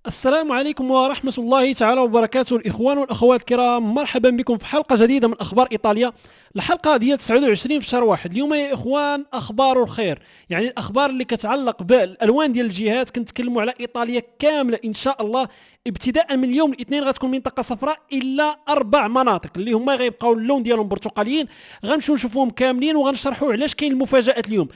السلام عليكم ورحمة الله تعالى وبركاته. الإخوان والأخوات الكرام، مرحبا بكم في حلقة جديدة من أخبار إيطاليا. الحلقة ديال 29 في شهر واحد. اليوم يا إخوان أخبار الخير، يعني الأخبار اللي كتعلق بالألوان ديال الجهات. كنتكلموا على إيطاليا كاملة إن شاء الله. ابتداء من اليوم الاثنين غتكون منطقة صفراء إلا 4 مناطق اللي هما غيبقاو اللون ديالهم برتقاليين. غنمشيو نشوفوهم كاملين وغنشرحوا علاش كاين المفاجآت اليوم.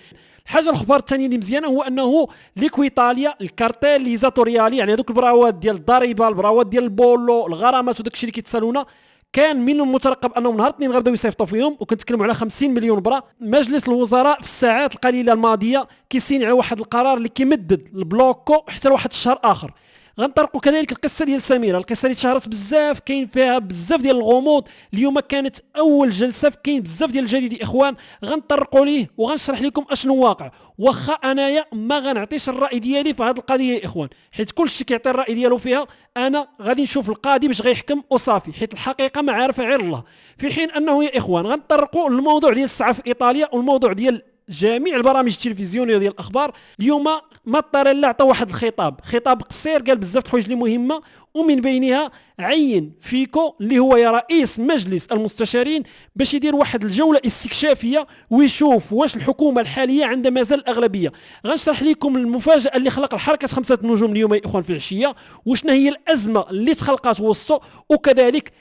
الحاجه الاخبار الثانيه اللي مزيانه هو انه ليكويطاليا الكارتيل ليزاتوريالي، يعني هذوك البراوات ديال الضريبه، البراوات ديال البولو، الغرامات وداك الشيء اللي كيتسالونا، كان من المترقب انهم نهار الاثنين غيبداو يصيفطوا فيهم، وكنتكلموا على 50 مليون برا. مجلس الوزراء في الساعات القليله الماضيه كيسين على واحد القرار اللي كيمدد البلوكو حتى لواحد الشهر اخر. غنطرقوا كذلك القصه ديال سميره، القصه اللي تشهرت بزاف، كاين فيها بزاف ديال الغموض. اليوم كانت اول جلسه، كاين بزاف ديال الجديد يا اخوان، غنطرقوا ليه وغنشرح لكم اشنو واقع. واخا انايا ما غنعطيش الراي ديالي في هذه القضيه يا اخوان، حيت كلشي كيعطي الراي ديالو فيها. انا غادي نشوف القاضي باش غيحكم وصافي، حيت الحقيقه ما عارفها غير الله. في حين انه يا اخوان غنطرقوا للموضوع ديال الساعه في ايطاليا، والموضوع ديال جميع البرامج التلفزيونيه ديال الاخبار. اليوم ماتاريلا عطى واحد خطاب قصير، قال بزاف د الحوايج اللي مهمه، ومن بينها عين فيكو اللي هو يا رئيس مجلس المستشارين باش يدير واحد الجوله استكشافيه ويشوف واش الحكومه الحاليه عندها مازال الاغلبيه. غنشرح لكم المفاجاه اللي خلق الحركه 5 نجوم اليوم يا اخوان في العشيه، وشنا هي الازمه اللي تخلقات وسطو، وكذلك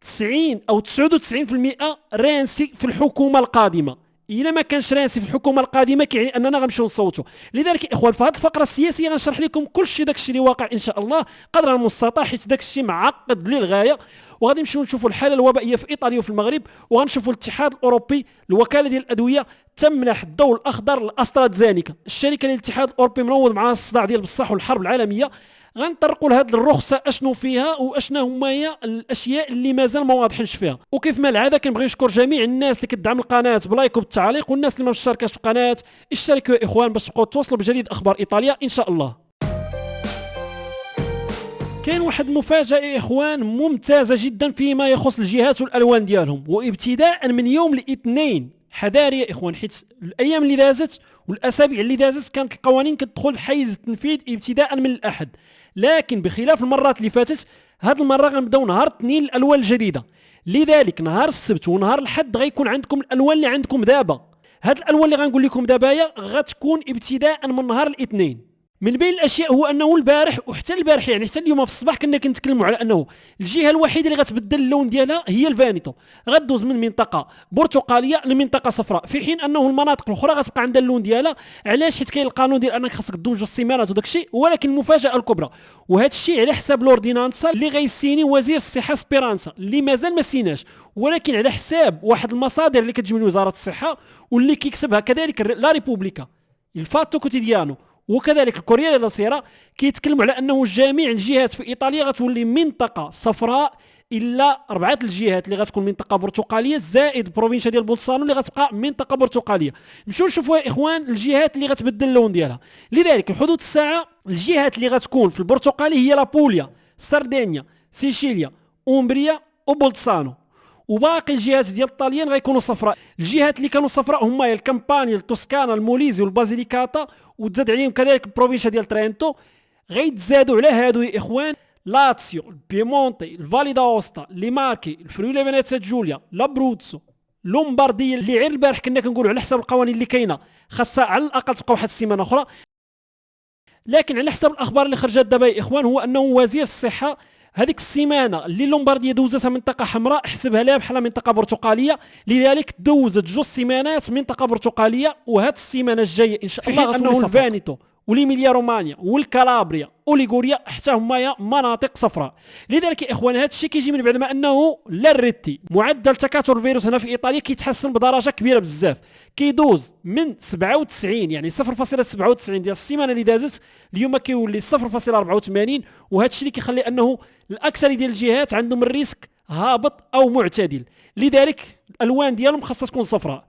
90 او 99% رانسي في الحكومه القادمه. الا ما كانش راسي في الحكومه القادمه كيعني اننا غنمشيو نصوتوا. لذلك يا اخوان في هذه الفقره السياسيه غنشرح لكم كل شيء، داك الشيء اللي واقع ان شاء الله قدر المستطاع، حيت داك الشيء معقد للغايه. وغادي نمشيو نشوفوا الحاله الوبائيه في ايطاليا وفي المغرب، وغنشوفوا الاتحاد الاوروبي الوكاله ديال الادويه تمنح الضوء الاخضر لاسترازينيكا، الشركه اللي الاتحاد الاوروبي منوض معها الصداع ديال بصح والحرب العالميه. غنطرقوا لهاد الرخصه اشنو فيها واشنا هما هي الاشياء اللي مازال ما واضحينش فيها. وكيف ما العاده كنبغي نشكر جميع الناس اللي كتدعم القناه بلايك وبالتعليق، والناس اللي ما مشاركاش في القناه اشتركوا يا اخوان باش تبقاو توصلوا بجديد اخبار ايطاليا ان شاء الله. كاين واحد المفاجاه يا اخوان ممتازه جدا فيما يخص الجهات والالوان ديالهم، وابتداء من يوم الاثنين حذاري يا اخوان، حيت الايام اللي دازت والاسابيع اللي دازت كانت القوانين كتدخل حيز التنفيذ ابتداء من الاحد، لكن بخلاف المرات اللي فاتت هاد المره غنبداو نهار الاثنين الالوان الجديده. لذلك نهار السبت ونهار الاحد غيكون عندكم الالوان اللي عندكم دابا. هاد الالوان اللي غنقول لكم دابا غتكون ابتداء من نهار الاثنين. من بين الاشياء هو انه البارح وحتى البارح، يعني حتى اليوم في الصباح كنا كنتكلموا على انه الجهه الوحيده اللي غتبدل اللون ديالها هي الفانيتو، غدوز من منطقه برتقاليه لمنطقه صفراء، في حين انه المناطق الاخرى غتبقى عندها اللون ديالها. علاش؟ حيت كاين القانون ديال انك خاصك دوز 2 سيمانات وداك الشيء. ولكن المفاجاه الكبرى وهذا الشيء على حساب لوردينانسا اللي غيسيني وزير الصحه سبيرانسا، اللي مازال ما سيناش، ولكن على حساب واحد المصادر اللي كتجي من وزاره الصحه واللي كيكسبها كذلك لا ريبوبليكا، الفاتو كوتيديانو، وكذلك الكوريا ديلا سيرا، كيتكلموا على انه جميع الجهات في ايطاليا غتولي منطقه صفراء الا 4 الجهات اللي غتكون منطقه برتقاليه، زائد بروفينشا ديال بولسانو اللي غتبقى منطقه برتقاليه. نمشيو نشوفوا يا اخوان الجهات اللي غتبدل اللون ديالها. لذلك حدود الساعه الجهات اللي غتكون في البرتقالي هي لابوليا، سردينيا، سيشيليا، اومبريا وبولسانو. وباقي الجهات ديال الطاليان غيكونوا صفراء. الجهات اللي كانوا صفراء هما الكامبانيا، التوسكانا، الموليزي والبازيليكاتا، وتزاد عليهم كذلك البروفينشا ديال ترينتو. غيتزادوا على هادو يا اخوان لاتسيو، البيمونتي، الفالي داوستا، ليماركي، الفريولي فينيتسا جوليا، لابروتسو، لومبارديا، اللي غير البارح كنا كنقولوا على حسب القوانين اللي كاينه خاصها على الاقل تبقى واحد السيمانه اخرى. لكن على حسب الاخبار اللي خرجت دابا يا اخوان هو انه وزير الصحه هذيك السيمانه اللي لومبارديا دوزتها منطقه حمراء حسبها لها بحال منطقه برتقاليه، لذلك دوزت 2 سيمانات منطقه برتقاليه. وهاد السيمانه الجايه ان شاء الله غتولي انه الفانيتو وليميليا رومانيا والكالابريا وليغوريا حتى هما مناطق صفراء. لذلك يا اخوان هذا الشيء كيجي من بعد ما انه لاريتي معدل تكاثر الفيروس هنا في ايطاليا كيتحسن بدرجه كبيره بزاف، كيدوز من 97 يعني 0.97 ديال السيمانه اللي دازت اليوم كيولي 0.84. وهذا الشيء اللي كيخلي انه الاكثر ديال الجهات عندهم الريسك هابط او معتدل، لذلك الالوان ديالهم خاصها تكون صفراء.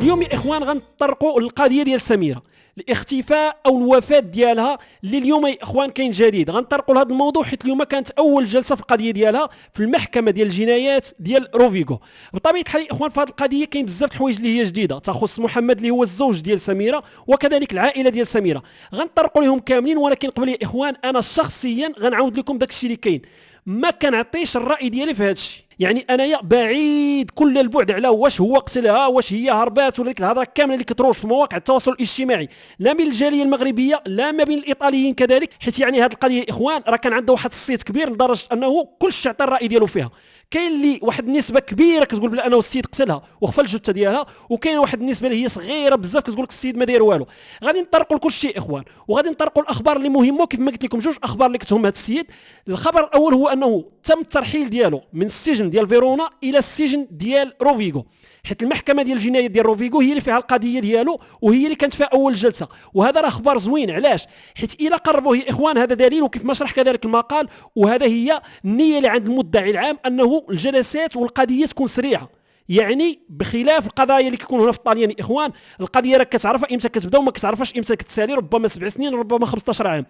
اليوم يا اخوان غنطرقوا القضيه ديال سميره. الاختفاء او الوفاه ديالها اللي اليوم يا اخوان كاين جديد. غنطرقوا لهذا الموضوع حيت اليوم كانت اول جلسه في القضيه ديالها في المحكمه ديال الجنايات ديال روفيغو. بطبيعه الحال يا اخوان في هذه القضيه كاين بزاف د الحوايج اللي هي جديده تخص محمد اللي هو الزوج ديال سميره وكذلك العائله ديال سميره، غنطرقوا لهم كاملين. ولكن قبل يا اخوان انا شخصيا غنعاود لكم داك الشيء اللي كاين، ما كنعطيش الراي ديالي في هذا الشيء. يعني انايا بعيد كل البعد على واش هو قتلها واش هي هربات ولا ديك الهضره كامله اللي كتروج في مواقع التواصل الاجتماعي لا من الجاليه المغربيه لا ما بين الايطاليين كذلك، حيت يعني هذه القضيه يا اخوان راه كان عندها واحد الصيت كبير لدرجه انه كل شيء عطى الراي ديالو فيها. كاين اللي واحد النسبه كبيره كتقول بلا انه السيد قتلها وخفى الجثه ديالها، وكاين واحد النسبه اللي هي صغيره بزاف كتقول لك السيد ما داير والو. غادي نطرقوا لكل شيء اخوان، وغادي نطرقوا الاخبار اللي مهمه. كيف ما قلت لكم جوج اخبار اللي كتهم هذا السيد. الخبر الاول هو انه تم الترحيل ديالو من السجن ديال فيرونا الى السجن ديال روفيغو، حيت المحكمه ديال الجنايات ديال روفيغو هي اللي فيها القضيه ديالو وهي اللي كانت فيها اول جلسه. وهذا راه خبر زوين، علاش؟ حيت الى قربوه يا اخوان هذا دليل، وكيف ما شرح كذلك المقال وهذا هي النيه اللي عند المدعي العام انه الجلسات والقضيه تكون سريعه. يعني بخلاف القضايا اللي كيكونوا هنا في الطاليان يا اخوان، القضيه راك كتعرفها امتى كتبدا وما كتعرفش امتى كتسالي، ربما 7 سنين ربما 15 عام.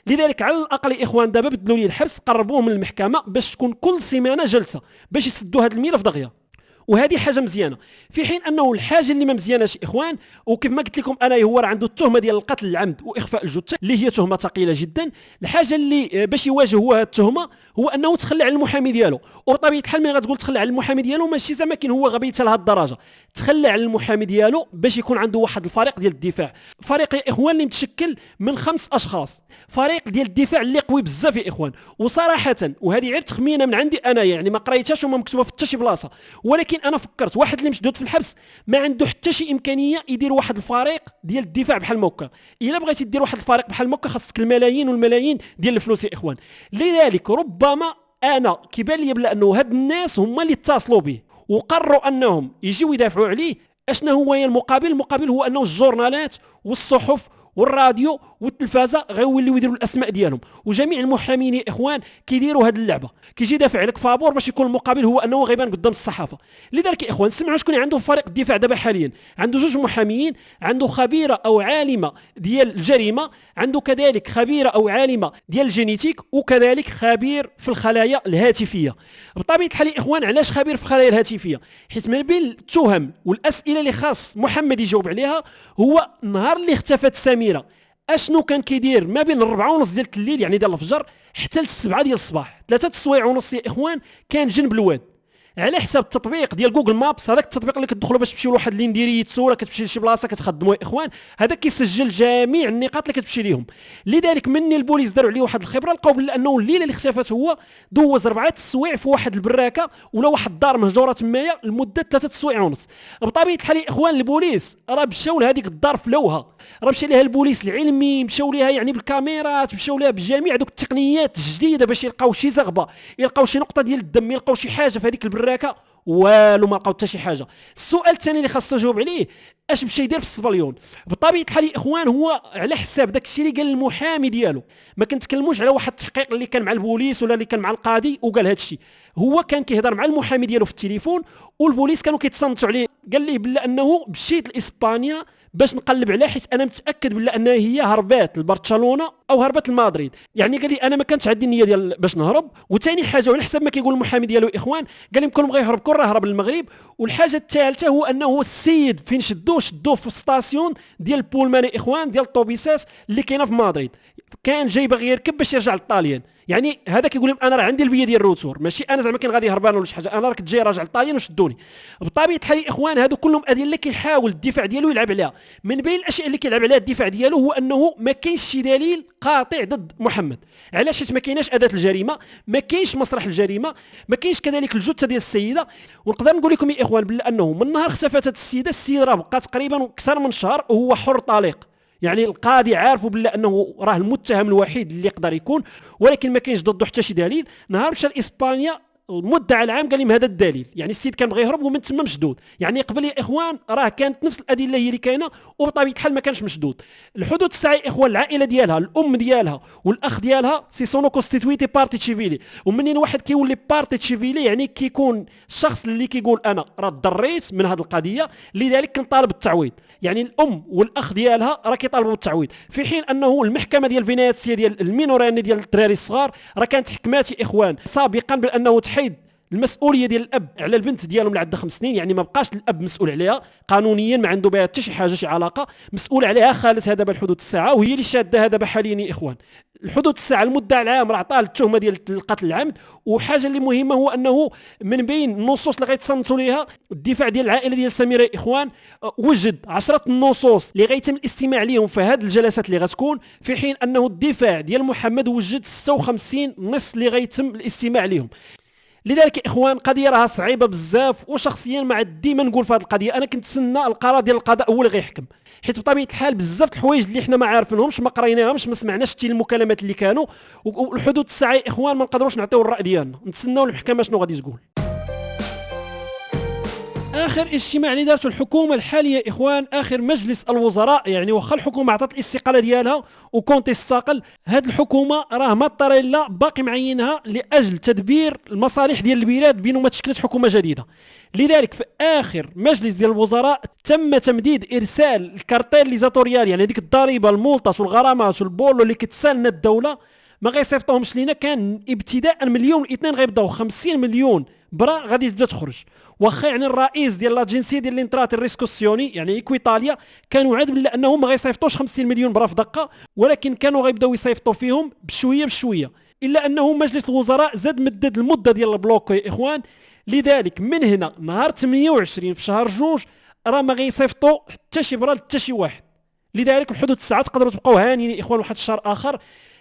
لذلك على الاقل يا اخوان دابا بدلوا لي الحبس قربوه من المحكمه باش تكون كل سيمانه جلسه باش يسدوا هذا الملف دغيا، وهذه حاجه مزيانه. في حين انه الحاجه اللي ما مزياناش يا اخوان، وكيف ما قلت لكم انا هو راه عنده التهمه ديال القتل العمد واخفاء الجثه اللي هي تهمه ثقيله جدا. الحاجه اللي باش يواجه هو هذه التهمه هو انه تخلى على المحامي ديالو. وبطبيعه الحال ملي غتقول تخلى على المحامي ديالو ماشي زعما كاين هو غبي حتى لهذ الدرجه، تخلى على المحامي ديالو باش يكون عنده واحد الفريق ديال الدفاع. فريق يا اخوان اللي متشكل من 5 اشخاص، فريق ديال الدفاع اللي قوي بزاف يا اخوان. وصراحه وهذه غير تخمينه من عندي انا، يعني ما قريتهاش وما مكتوبه في حتى شي بلاصه، ولكن انا فكرت واحد اللي مشدود في الحبس ما عنده حتى شي امكانيه يدير واحد الفريق ديال الدفاع بحال موكا. الا بغيتي دير واحد الفريق بحال موكا خاصك الملايين والملايين ديال الفلوس يا اخوان. لذلك ربما انا كيبان لي بلا انه هاد الناس هما اللي اتصلوا به وقرروا انهم يجيو يدافعوا عليه. اشنا هو المقابل؟ المقابل هو انه الجورنالات والصحف والراديو والتلفازه غيوليو يديروا الاسماء ديالهم، وجميع المحامين يا اخوان كيديروا هذه اللعبه، كيجي يدافع لك فابور باش يكون المقابل هو انه غيبان قدام الصحافه. لذلك يا اخوان سمعوا شكون عنده فريق الدفاع دابا حاليا. عنده 2 محاميين، عنده خبيره او عالمه ديال الجريمه، عنده كذلك خبيره او عالمه ديال الجينيتيك، وكذلك خبير في الخلايا الهاتفيه. بطبيعه الحال يا اخوان علاش خبير في الخلايا الهاتفيه؟ حيت من بين التهم والاسئله اللي خاص محمد يجاوب عليها هو النهار اللي اختفت سميره اشنو كان كيدير ما بين 4:30 ديال الليل يعني ديال الفجر حتى ل7 ديال الصباح. 3 السوايع ونص يا اخوان كان جنب الواد على حساب التطبيق ديال جوجل مابس. هذاك التطبيق اللي كتدخلوا باش تمشيو لواحد لينديريتسو ولا كتمشي لشي بلاصه كتخدموا يا اخوان، هذا كيسجل جميع النقاط اللي كتمشي ليهم. لذلك مني البوليس داروا عليه واحد الخبره، لقاو بانه الليله اللي اختفت هو دوز 4 السوايع في واحد البراكه ولا واحد الدار مهجوره تمايا لمده 3 السوايع ونص. بطبيعه الحال يا اخوان البوليس راه مشاو لهذيك الدار في لوها، راه مشى ليها البوليس العلمي، مشاو ليها يعني بالكاميرات، مشاو ليها بجميع دوك التقنيات الجديده باش يلقاو شي زغبه، يلقاو شي نقطه ديال الدم، يلقاو شي حاجه في هذيك البراكه. والو ما لقاو حتى شي حاجه. السؤال الثاني اللي خاصو يجاوب عليه اش مشى يدير في الصبليون؟ بطبيعه الحال يا اخوان هو على حساب داك الشيء اللي قال المحامي ديالو، ما كنتكلموش على واحد التحقيق اللي كان مع البوليس ولا اللي كان مع القاضي وقال هذا الشيء. هو كان كيهضر مع المحامي ديالو في التليفون والبوليس كانوا كيتصنتوا عليه. قال ليه بلا انه مشيت لاسبانيا باش نقلب عليها حيت انا متاكد بلا انها هي هربات لبرشلونه او هربت لمدريد. يعني قال لي انا ما كانتش عندي النيه ديال باش نهرب. وثاني حاجه وعلى حسب ما كيقول المحامي ديالو يا اخوان قال لهم كلهم غيهرب كل راه هرب للمغرب. والحاجه الثالثه هو انه السيد فين شدوه في الستاسيون ديال بولمان يا اخوان ديال الطوبيسات اللي كاينه في مدريد، كان جاي باغي يركب باش يرجع للطاليان. يعني هذا كيقول لهم انا راه عندي البيه ديال الروتور، ماشي انا زعما كان غادي هربان ولا شي حاجه، انا راك جاي راجع للطاليان وشدوني. بطبيعه الحال يا اخوان هادو كلهم ادله اللي كيحاول الدفاع ديالو يلعب عليها. من بين الاشياء اللي كيلعب عليها الدفاع ديالو هو انه ما كاينش شي دليل قاطع ضد محمد. علاش؟ حيت ما كايناش اداه الجريمه، ما كاينش مسرح الجريمه، ما كاينش كذلك الجثه ديال السيده. ونقدر نقول لكم يا اخوان بلا انه من نهار اختفت هذه السيده راه بقى تقريبا اكثر من شهر وهو حر طليق. يعني القاضي عارفوا بلا انه راه المتهم الوحيد اللي يقدر يكون، ولكن ما كاينش ضده حتى شي دليل. نهار مشى لاسبانيا المدعي العام قال لهم هذا الدليل، يعني السيد كان بغى يهرب ومن تما مشدود. يعني قبل يا اخوان راه كانت نفس الادله هي اللي كاينه وبطبيعه الحال ما كانش مشدود. الحدود الساعه يا اخوان العائله ديالها الام ديالها والاخ ديالها سي سونو كونستيتويتي بارتي تشيفيلي. ومنين واحد كيولي بارتي تشيفيلي يعني كيكون الشخص اللي كيقول انا راه ضريت من هذه القضيه لذلك كنطالب بالتعويض. يعني الام والاخ ديالها راه كيطالبوا بالتعويض، في حين انه المحكمه ديال فينيسيا ديال المينوراني ديال الدراري الصغار راه كانت حكمات يا اخوان سابقا بانه تحيد المسؤوليه ديال الاب على البنت ديالو من عندها 5 سنين، يعني ما بقاش الاب مسؤول عليها قانونيا، ما عنده بها حتى شي حاجه شي علاقه، مسؤول عليها خالتها دابا الحدود الساعه، وهي اللي شادها دابا حاليا يا اخوان. الحدود الساعه المدعي العام راه عطاه التهمه ديال القتل العمد. وحاجه اللي مهمه هو انه من بين النصوص اللي غيتصنتوا ليها الدفاع ديال العائله ديال سميره يا اخوان وجد 10 النصوص اللي غيتم الاستماع لهم في هذه الجلسات اللي غتكون، في حين انه الدفاع ديال محمد وجد 56 نص اللي غيتم الاستماع لهم. لذلك يا اخوان قضيه راها صعيبه بزاف، وشخصيا ما عاد ديما نقول في هذه القضيه انا كنتسنى القرار ديال القضاء هو اللي غيحكم، حيت بطبيعه الحال بزاف الحوايج اللي حنا ما عارفينهمش ما قريناهمش ما سمعناش حتى المكالمات اللي كانوا، والحدود الساعه يا اخوان ما نقدروش نعطيو الراي ديالنا، نتسناو المحكمه شنو غادي تقول. اخر اجتماع اللي دارته الحكومه الحاليه يا اخوان اخر مجلس الوزراء، يعني واخا الحكومه عطات الاستقاله ديالها وكونتي استقل، هاد الحكومه راه مطريلا باقي معينها لاجل تدبير المصالح ديال البلاد بين ما تشكلت حكومه جديده. لذلك في اخر مجلس ديال الوزراء تم تمديد ارسال الكارتيل ليزاتوريال، يعني ديك الضريبه الملطس والغرامات والبولو اللي كتسالنا الدوله ما غيصيفطوهمش لينا، كان ابتداء من اليوم الاثنين غيبداو 50 مليون برا غادي تبدا تخرج. واخا يعني الرئيس ديال لاجنسيه ديال الانترات الريسكوسيوني يعني ايكويطاليا كان وعد بلا انهم ما غيصيفطوش 50 مليون برا في دقه، ولكن كانوا غيبداو يصيفطوا فيهم بشويه بشويه، الا انه مجلس الوزراء زاد مدد المده ديال البلوك يا اخوان. لذلك من هنا نهار 28 في شهر جوج راه ما غيصيفطوا حتى شي برا حتى شي واحد. لذلك الحدود الساعه تقدروا تبقاو هانيين يا اخوان واحد الشهر اخر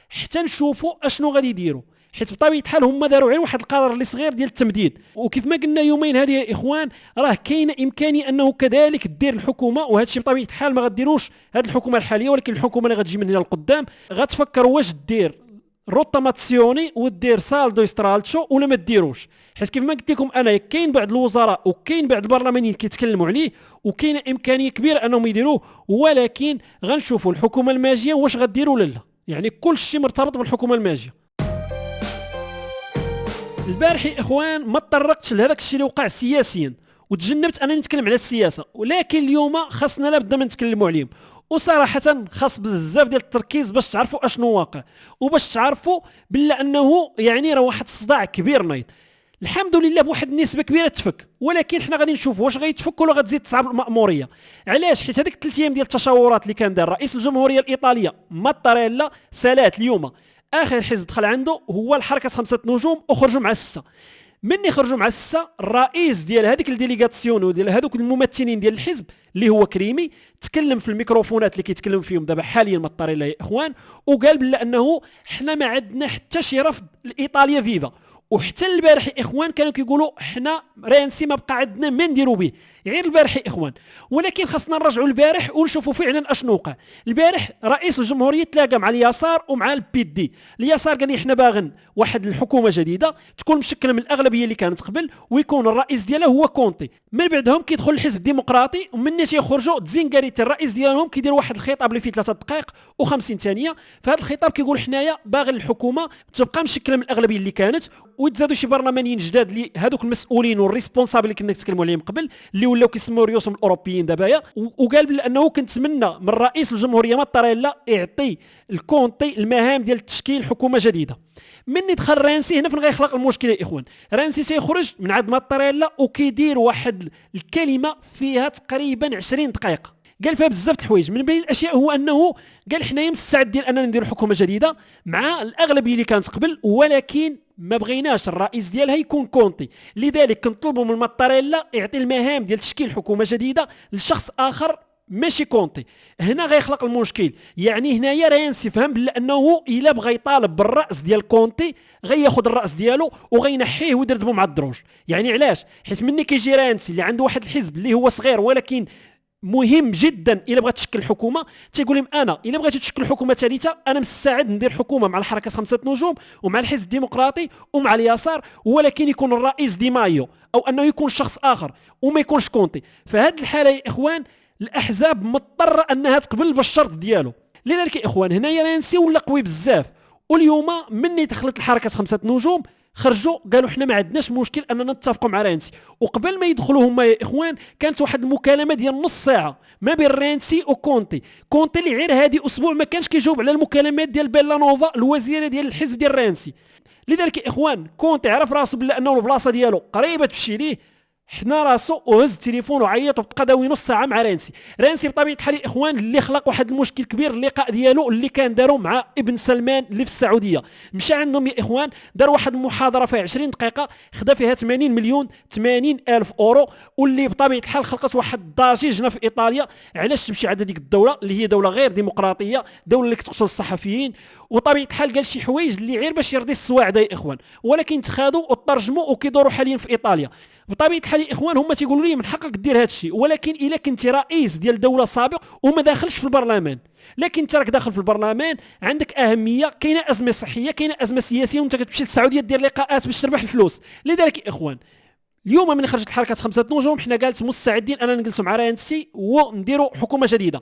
حتى نشوفوا اشنو غادي يديروا، حيت بطبيعه الحال هما داروا غير واحد القرار اللي صغير ديال التمديد، وكيف ما قلنا يومين هذه يا اخوان راه كاينه امكانيه انه كذلك دير الحكومه، وهذا الشيء بطبيعه الحال ما غديروش هذه الحكومه الحاليه، ولكن الحكومه اللي غتجي من هنا لقدام غتفكر واش دير روتاماتسيوني ودير سالدو استرالتشو ولا ما ديروش، حيت كيف ما قلت لكم انا كاين بعض الوزراء وكاين بعض البرلمانيين كيتكلموا عليه وكاينه امكانيه كبيره انهم يديروه، ولكن غنشوفوا الحكومه الماجيه واش غديروا ولا لا، يعني كل شيء مرتبط بالحكومه الماجيه. البارح يا اخوان ما تطرقتش لهذاك الشيء اللي وقع سياسيا وتجنبت انني نتكلم على السياسه، ولكن اليوم خاصنا لابد من نتكلموا عليهم، وصراحه خاص بزاف ديال التركيز باش تعرفوا اشنو واقع وباش تعرفوا بلا انه يعني راه واحد الصداع كبير نايض. الحمد لله بواحد النسبه كبيره تفك، ولكن حنا غادي نشوفوا واش غيتفك ولا غتزيد تصعب المأموريه. علاش؟ حيت هذيك 3 ايام ديال التشاورات اللي كان دار رئيس الجمهوريه الايطاليه ماتاريلا سالات اليوم اخر حزب دخل عنده هو الحركه 5 نجوم وخرجوا مع 6. مني خرجوا مع 6 الرئيس ديال هذيك الديليغاسيون وديال هذوك الممثلين ديال الحزب اللي هو كريمي تكلم في الميكروفونات اللي كيتكلم فيهم دابا حاليا مطاريلا يا اخوان، وقال بلا انه حنا ما عندنا حتى شي رفض لايطاليا فيفا. وحتى البارح يا اخوان كانوا كيقولوا حنا رانسي ما بقى عندنا ما نديروا به، غير البارح يا اخوان. ولكن خاصنا نرجعوا البارح ونشوفوا فعلا اشنو وقع. البارح رئيس الجمهوريه تلاقى مع اليسار ومع البي دي. اليسار قال لي حنا باغن واحد الحكومه جديده تكون مشكله من الاغلبيه اللي كانت قبل ويكون الرئيس ديالها هو كونتي، من بعدهم كيدخل الحزب الديمقراطي ومن تيخرجوا تزينغاريتي الرئيس ديالهم كيدير واحد الخطاب اللي فيه 3 دقائق و50 ثانيه. في هذا الخطاب كيقول حنايا باغي الحكومه تبقى مشكله من الاغلبيه اللي كانت ويتزادوا شي برلمانيين جداد اللي هذوك المسؤولين والريسبونسابل اللي كنا نتكلموا عليهم قبل اللي ولاو كيسموا ريوسهم الاوروبيين دابايا. وقال بانه كنتمنى من رئيس الجمهوريه ماتاريلا يعطي الكونتي المهام ديال تشكيل حكومه جديده. من دخل رانسي هنا فين غيخلق المشكله يا اخوان. رانسي تيخرج من عند ماتاريلا وكيدير واحد الكلمه فيها تقريبا 20 دقيقه قال فيها بزاف د الحوايج. من بين الاشياء هو انه قال حنايا مستعدين اننا نديروا حكومه جديده مع الاغلبيه اللي كانت قبل، ولكن ما بغيناش الرئيس ديالها يكون كونتي، لذلك كنطلبوا من ماتاريلا يعطي المهام ديال تشكيل حكومه جديده لشخص اخر ماشي كونتي. هنا غيخلق المشكل، يعني هنايا رانسي فهم بلا انه الا بغى يطالب بالراس ديال كونتي غياخذ الراس ديالو وغينحيه ويدردبو مع الدروج. يعني علاش؟ حيت مني كيجي رانسي اللي عنده واحد الحزب اللي هو صغير ولكن مهم جدا الا بغات تشكل حكومه، تيقول لهم انا الا بغيتوا تشكل حكومه ثالثه انا مستعد ندير حكومه مع الحركه 5 نجوم ومع الحزب الديمقراطي ومع اليسار، ولكن يكون الرئيس دي مايو او انه يكون شخص اخر وما يكونش كونتي. فهاد الحاله يا اخوان الاحزاب مضطره انها تقبل بالشرط ديالو. لذلك يا اخوان هنايا رانسي ولا قوي بزاف، واليوم مني دخلت الحركه 5 نجوم خرجوا قالوا حنا ما عندناش مشكل اننا نتفقوا مع رانسي. وقبل ما يدخلوا هما يا اخوان كانت واحد المكالمه ديال نص ساعه ما بين رانسي وكونتي اللي غير هذه اسبوع ما كانش كيجاوب على المكالمات ديال بيلانوفا الوزيره ديال الحزب ديال رانسي. لذلك يا اخوان كونتي عرف راسو بلا انه البلاصه ديالو قريبه تمشي ليه، حنا راسو وهز التليفون وعيط وبقى داوي نص ساعه مع رانسي بطبيعه الحال يا اخوان اللي خلق واحد المشكل كبير. اللقاء ديالو اللي كان داروا مع ابن سلمان اللي في السعوديه، مشى عندهم يا اخوان دار واحد المحاضره فيها 20 دقيقه خدا فيها 80 مليون 80 الف اورو، واللي بطبيعه الحال خلقت واحد الضجيج في ايطاليا. علاش تمشي عند ديك الدوله اللي هي دوله غير ديمقراطيه، دوله اللي كتقتل الصحفيين؟ وطبيعه الحال قال شي حوايج اللي غير باش يرضي السواعده يا اخوان، ولكن تخادوا وترجموا وكيدوروا حاليا في ايطاليا. بطبيعه الحال يا اخوان هما تيقولوا لي من حقك دير هذا الشيء، ولكن الا كنت رئيس ديال دوله سابق وما داخلش في البرلمان، لكن انت راك داخل في البرلمان عندك اهميه، كاينه ازمه صحيه، كاينه ازمه سياسيه، وانت كتمشي للسعوديه دير لقاءات باش تربح الفلوس. لذلك يا اخوان اليوم من خرجت الحركه 5 نجوم حنا قالت مستعدين اننا نجلسوا مع رانسي ونديروا حكومه جديده.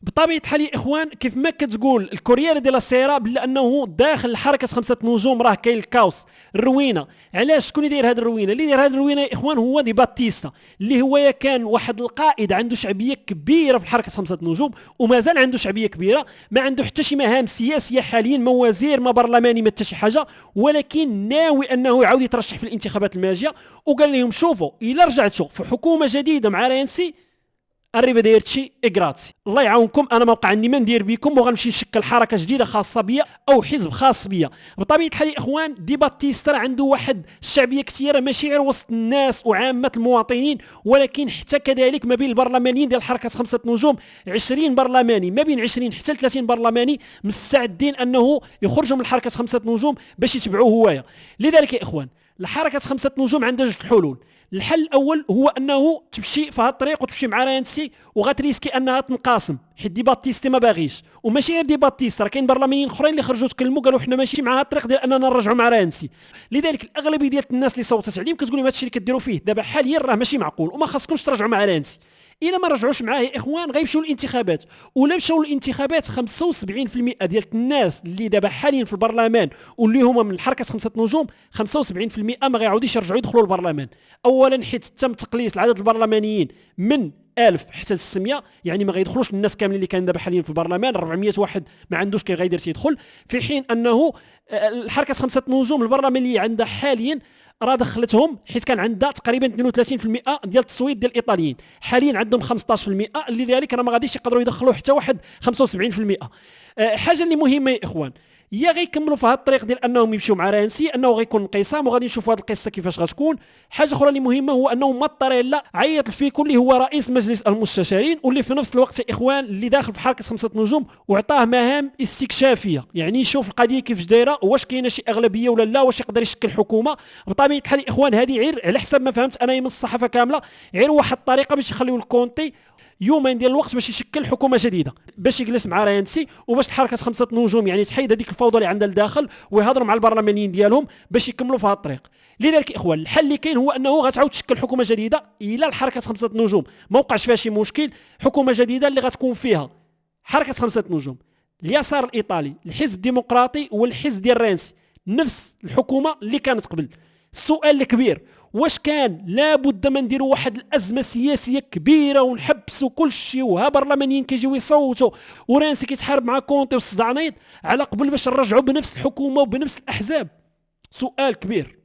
بطبيعه الحال يا اخوان كيف ما كتقول الكوريير ديال السيره بلا انه داخل الحركه 5 نجوم راه كاين الكاوس الروينه. علاش؟ شكون يدير هذه الروينه؟ اللي يدير هذه الروينه يا اخوان هو دي باتيستا، اللي هو كان واحد القائد عنده شعبيه كبيره في الحركه 5 نجوم ومازال عنده شعبيه كبيره، ما عنده حتى شي مهام سياسيه حاليا، ما وزير ما برلماني ما حتى شي حاجه، ولكن ناوي انه يعاود يترشح في الانتخابات الماجيه. وقال لهم شوفوا الا رجعتوا في حكومه جديده مع رانسي اريفيديرتشي اغراتسي، الله يعاونكم، انا ما بقى عندي ما ندير بكم وغنمشي نشكل حركه جديده خاصه بيا او حزب خاص بيا. بطبيعه الحال يا اخوان دي باتيستا عنده واحد الشعبيه كثيره ماشي غير وسط الناس وعامه المواطنين، ولكن حتى كذلك ما بين البرلمانيين ديال حركه 5 نجوم 20 برلماني، ما بين 20 حتى 30 برلماني مستعدين انه يخرجوا من حركه 5 نجوم باش يتبعوه هوايه. لذلك يا اخوان الحركه 5 نجوم عندها جوج الحلول. الحل الاول هو انه تمشي في هذا الطريق وتمشي مع رانسي وغتريسكي انها تنقاسم، حيت دي باتيستي ما باغيش، وماشي غير دي باتيست راه كاين برلمانيين اخرين اللي خرجوا تكلموا قالوا حنا ماشي مع هذا الطريق ديال اننا نرجعوا مع رانسي. لذلك الاغلبيه ديال الناس اللي صوتت عليهم كتقول لهم هذا الشيء اللي كديروا فيه دابا حاليا راه ماشي معقول وما خاصكمش ترجعوا مع رانسي. الا ما رجعوش معاه يا اخوان غيمشيو للانتخابات، ولا مشاو للانتخابات 75% ديال الناس اللي دابا حاليا في البرلمان واللي هما من الحركه 5 نجوم 75% ما غيعاودوش يرجعوا يدخلوا البرلمان. اولا حيت تم تقليص العدد البرلمانيين من 1000 حتى ل 600، يعني ما غيدخلوش الناس كاملين اللي كان دابا حاليا في البرلمان، 400 واحد ما عندوش كي غيدير تيدخل، في حين انه الحركه 5 نجوم البرلمانيه عندها حاليا راه دخلتهم حيت كان عندها تقريبا 32% ديال التصويت ديال الايطاليين، حاليا عندهم 15%، لذلك راه ما غاديش يقدروا يدخلوا حتى واحد 75%. حاجه اللي مهمه يا اخوان يا غيكملوا في هذا الطريق ديال انهم يمشيو مع رانسي، انه غيكون انقسام وغادي نشوفوا هذه القصه كيفاش غتكون. حاجه اخرى اللي مهمه هو انه ماتاريلا عيط الفيكو اللي هو رئيس مجلس المستشارين واللي في نفس الوقت يا اخوان اللي داخل في حركه 5 نجوم وعطاه مهام استكشافيه، يعني يشوف القضيه كيفاش دايره، واش كاينه شي اغلبيه ولا لا، واش يقدر يشكل حكومه. بطبيعه الحال يا اخوان هذه غير على حسب ما فهمت انا من الصحافه كامله غير واحد الطريقه باش يخليو الكونتي يومين ديال الوقت باش يشكل حكومه جديده، باش يجلس مع رانسي وباش الحركه 5 نجوم يعني تحيد هذيك الفوضى اللي عندها لداخل ويهضروا مع البرلمانيين ديالهم باش يكملوا في هذا الطريق. لذلك يا اخوان الحل اللي كاين هو انه غتعاود تشكل حكومه جديده الى الحركه 5 نجوم ما وقعش فيها شي مشكل، حكومه جديده اللي غتكون فيها حركه 5 نجوم، اليسار الايطالي، الحزب الديمقراطي والحزب ديال رانسي، نفس الحكومه اللي كانت قبل. السؤال الكبير واش كان لابد ما نديروا واحد الازمه سياسيه كبيره ونحبسوا كل شيء وها برلمانيين كيجيو يصوتوا ورانسي كيتحارب مع كونتي والصدعنيط على قبل باش نرجعوا بنفس الحكومه وبنفس الاحزاب؟ سؤال كبير.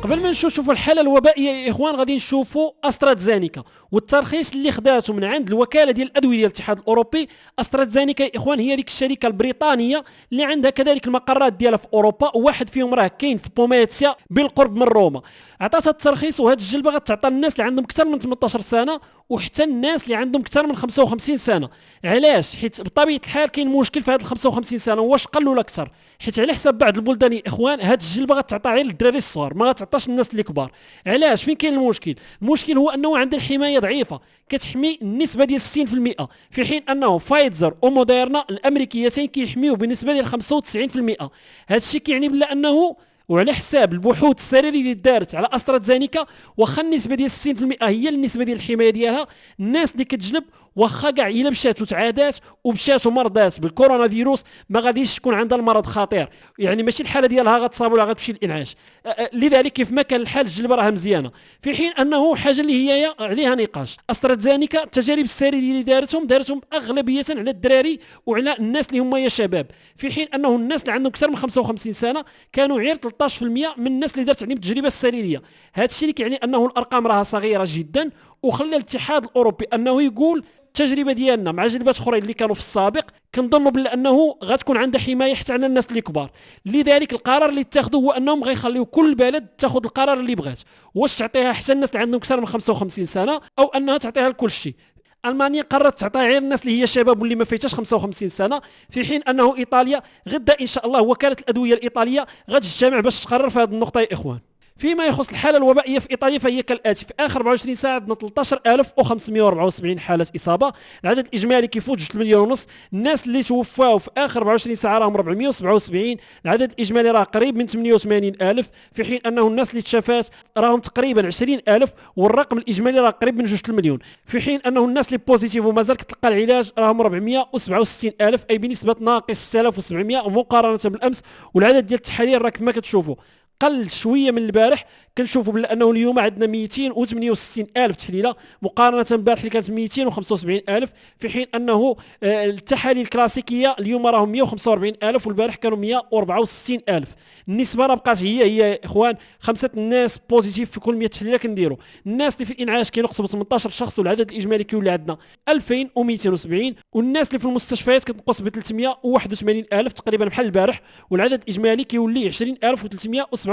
قبل ما نشوفوا الحاله الوبائيه يا اخوان غادي نشوفوا استرازينيكا والترخيص اللي خداته من عند الوكاله ديال الادويه ديال الاتحاد الاوروبي. استرازينيكا يا اخوان هي ديك الشركه البريطانيه اللي عندها كذلك المقرات ديالها في اوروبا، وواحد فيهم راه كاين في بوميتسيا بالقرب من روما. عطاتها الترخيص وهاد الجلبه غتعطى الناس اللي عندهم اكثر من 18 سنه وحتى الناس اللي عندهم اكثر من 55 سنه. علاش؟ حيت بطبيعه الحال كاين مشكل في هاد ال 55 سنه، واش قل ولا اكثر؟ حيت على حساب بعض البلدان يا اخوان هاد الجلبه غتعطى غير للدراري الصغار ما غتعطاش الناس اللي كبار. علاش؟ فين كاين المشكل؟ المشكل هو انه عند الحمايه ضعيفه كتحمي النسبه ديال 60%، في حين انه فايزر وموديرنا الامريكيتين كيحميو بنسبه ديال 95%. هذا الشيء كيعني بلا انه وعلى حساب البحوث السريريه اللي دارت على استرازينيكا واخا النسبه ديال 60% هي النسبه ديال الحمايه ديالها، الناس اللي كتجلب واخا كاع الا مشات وتعادات ومشات ومرضات بالكورونا فيروس ما غاديش تكون عندها المرض خطير، يعني ماشي الحاله ديالها غتصاب ولا غتمشي للانعاش. لذلك كيف ما كان الحال الجلبه راه مزيانه، في حين انه حاجه اللي هي عليها نقاش. استرازينيكا التجارب السريريه اللي دارتهم اغلبيه على الدراري وعلى الناس اللي هم يا شباب، في حين انه الناس اللي عندهم اكثر من 55 سنه كانوا غير 13% من الناس اللي دارت عليهم التجربه السريريه. هذا الشيء اللي كيعني انه الارقام راها صغيره جدا، وخلى الاتحاد الاوروبي انه يقول التجربه ديالنا مع جربات اخرين اللي كانوا في السابق كنظنوا بانه غتكون عندها حمايه حتى على الناس اللي كبار. لذلك القرار اللي اتخذوه هو انهم غيخليو كل بلد تاخذ القرار اللي بغات، واش تعطيها حتى الناس اللي عندهم اكثر من 55 سنه او انها تعطيها لكل شيء. المانيا قررت تعطيها غير الناس اللي هي شباب واللي ما فايتاش 55 سنه، في حين انه ايطاليا غدا ان شاء الله وكاله الادويه الايطاليه غتجتمع باش تقرر في هذه النقطه يا اخوان. فيما يخص الحاله الوبائيه في ايطاليا فهي كالاتي: في اخر 24 ساعه عندنا 13574 حاله اصابه، العدد الاجمالي كيفوت 2 مليون ونص. الناس اللي توفاو في اخر 24 ساعه راهم 477، العدد الاجمالي راه قريب من 88,000، في حين انه الناس اللي تشافات راهم تقريبا 20,000، والرقم الاجمالي راه قريب من 2 مليون، في حين انه الناس اللي بوزيتيف ومازال كتلقى العلاج راهم 467,000، اي بنسبه ناقص 6,700 مقارنه بالامس. والعدد ديال التحاليل راه كما كتشوفوا قل شويه من البارح، كنشوفوا بانه اليوم عندنا 268 الف تحليله مقارنه بالبارح اللي كانت 275 الف، في حين انه التحاليل الكلاسيكيه اليوم راهم 145 الف والبارح كانوا 164 الف. النسبه راه بقات هي يا اخوان، 5 الناس بوزيتيف في كل 100 تحليله كنديروا. الناس اللي في الانعاش كينقصوا ب 18 شخص، والعدد الاجمالي كيولي عندنا 2270، والناس اللي في المستشفيات كتنقص ب 381 الف تقريبا بحال البارح، والعدد الاجمالي كيولي 20,397.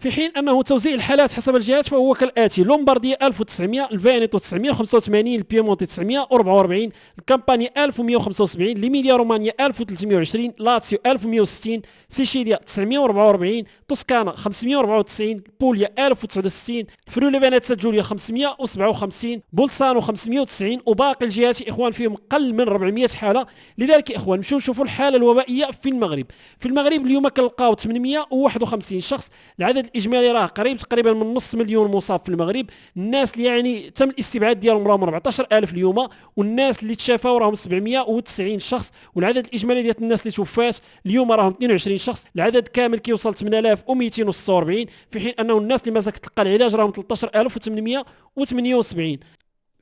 في حين انه توزيع الحالات حسب الجهات فهو كالاتي: لومبارديا 1900، الفينيتو 985، البيمونتي 944، الكامبانيا 1175، ليميليا رومانيا 1320، لاتسيو 1160، سيشيليا 944، توسكانا 594، بوليا 1069، فريولي فينيتسا جوليا 557، بولسانو 590، وباقي الجهات اخوان فيهم قل من 400 حاله. لذلك اخوان نمشيو نشوفوا الحاله الوبائيه في المغرب. في المغرب اليوم كنلقاو 851 شخص، العدد الاجمالي راه قريب تقريبا من نص مليون مصاب في المغرب. الناس اللي يعني تم الاستبعاد ديالهم راهم 14,000 اليوم، والناس اللي تشافاو راهم 790 شخص، والعدد الاجمالي ديال الناس اللي توفات اليوم راهم 22 شخص، العدد كامل كيوصل 8246، في حين انه الناس اللي مازال كتلقى العلاج راهم 13,878.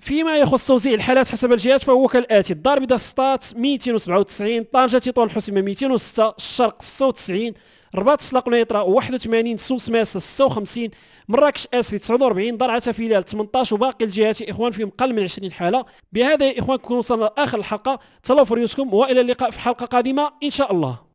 فيما يخص توزيع الحالات حسب الجهات فهو كالاتي: الدار البيضاء سطات 297، طنجة تطوان الحسيمة 206، الشرق 96، رباط السلاقنيطرة 81، سوس ماسة 56، مراكش اسفي 49، ضرعة فيلال 18، وباقي الجهات يا اخوان فيهم اقل من 20 حالة. بهذا يا اخوان كنا وصلنا لاخر الحلقة، تهلاو في ريوسكم والى اللقاء في حلقة قادمة ان شاء الله.